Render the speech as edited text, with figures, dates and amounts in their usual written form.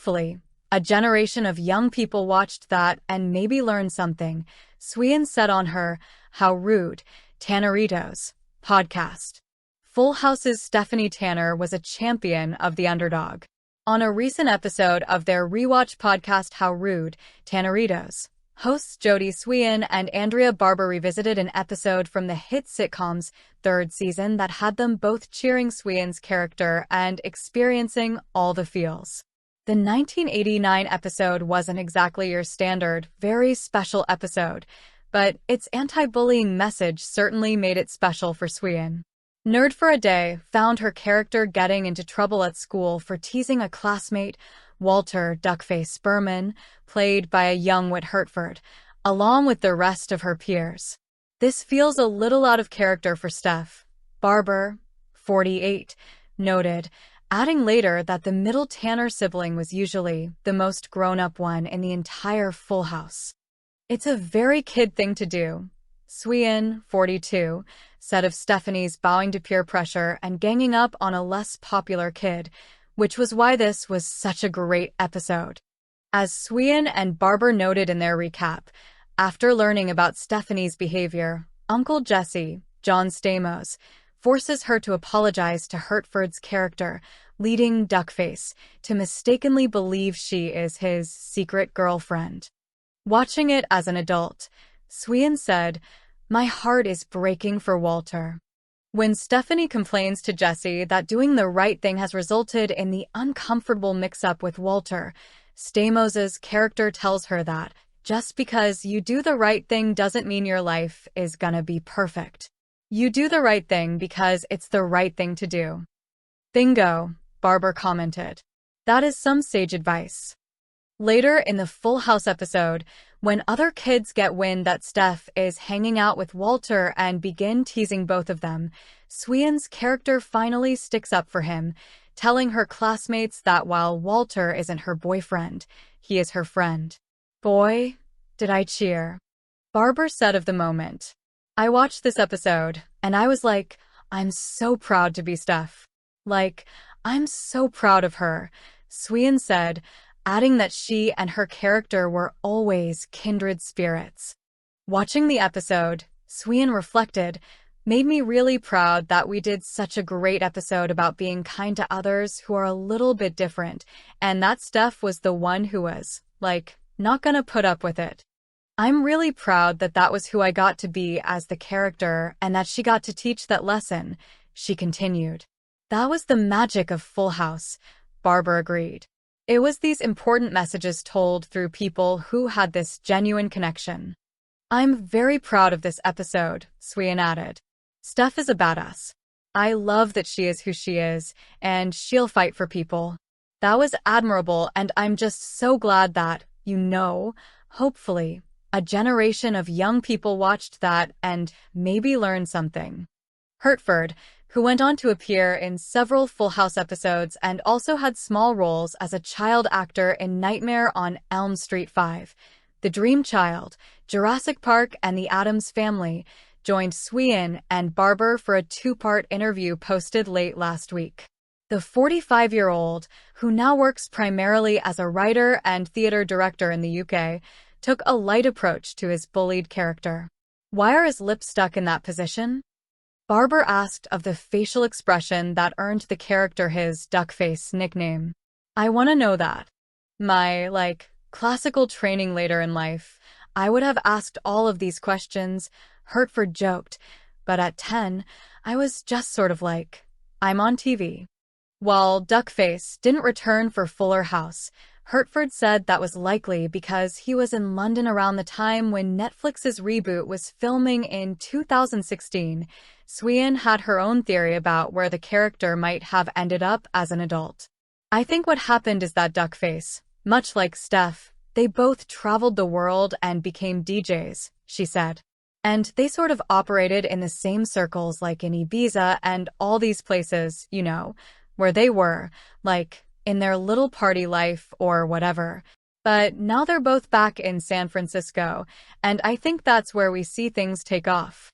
Hopefully, a generation of young people watched that and maybe learned something, Swian said on her How Rude, Tanneritos podcast. Full House's Stephanie Tanner was a champion of the underdog. On a recent episode of their rewatch podcast How Rude, Tanneritos, hosts Jodie Swian and Andrea Barber revisited an episode from the hit sitcom's third season that had them both cheering Swian's character and experiencing all the feels. The 1989 episode wasn't exactly your standard, very special episode, but its anti-bullying message certainly made it special for Swian. Nerd for a Day found her character getting into trouble at school for teasing a classmate, Walter Duckface Berman, played by a young Whit Hertford, along with the rest of her peers. This feels a little out of character for Steph, Barber, 48, noted, adding later that the middle Tanner sibling was usually the most grown-up one in the entire Full House. It's a very kid thing to do, Swian, 42, said of Stephanie's bowing to peer pressure and ganging up on a less popular kid, which was why this was such a great episode. As Swian and Barber noted in their recap, after learning about Stephanie's behavior, Uncle Jesse, John Stamos, forces her to apologize to Hertford's character, leading Duckface to mistakenly believe she is his secret girlfriend. Watching it as an adult, Swian said, "My heart is breaking for Walter." When Stephanie complains to Jesse that doing the right thing has resulted in the uncomfortable mix-up with Walter, Stamos's character tells her that just because you do the right thing doesn't mean your life is gonna be perfect. You do the right thing because it's the right thing to do. Bingo, Barber commented. That is some sage advice. Later in the Full House episode, when other kids get wind that Steph is hanging out with Walter and begin teasing both of them, Swian's character finally sticks up for him, telling her classmates that while Walter isn't her boyfriend, he is her friend. Boy, did I cheer. Barber said of the moment, "I watched this episode, and I was like, I'm so proud to be Steph. Like, I'm so proud of her," Swian said, adding that she and her character were always kindred spirits. Watching the episode, Swian reflected, "Made me really proud that we did such a great episode about being kind to others who are a little bit different, and that Steph was the one who was, like, not gonna put up with it. I'm really proud that that was who I got to be as the character and that she got to teach that lesson," she continued. That was the magic of Full House, Barber agreed. It was these important messages told through people who had this genuine connection. "I'm very proud of this episode," Swian added. "Steph is a badass. I love that she is who she is, and she'll fight for people. That was admirable, and I'm just so glad that, hopefully, a generation of young people watched that and maybe learned something." Hertford, who went on to appear in several Full House episodes and also had small roles as a child actor in Nightmare on Elm Street 5, The Dream Child, Jurassic Park, and The Addams Family, joined Swian and Barber for a two-part interview posted late last week. The 45-year-old, who now works primarily as a writer and theater director in the UK, took a light approach to his bullied character. "Why are his lips stuck in that position?" Barber asked of the facial expression that earned the character his Duckface nickname. "I want to know that. My, classical training later in life, I would have asked all of these questions," Hertford joked, "but at 10, I was just sort of like, I'm on TV." While Duckface didn't return for Fuller House, Hertford said that was likely because he was in London around the time when Netflix's reboot was filming in 2016. Swian had her own theory about where the character might have ended up as an adult. "I think what happened is that Duckface, much like Steph, they both traveled the world and became DJs," she said. "And they sort of operated in the same circles like in Ibiza and all these places, where they were, like, in their little party life or whatever. But now they're both back in San Francisco, and I think that's where we see things take off."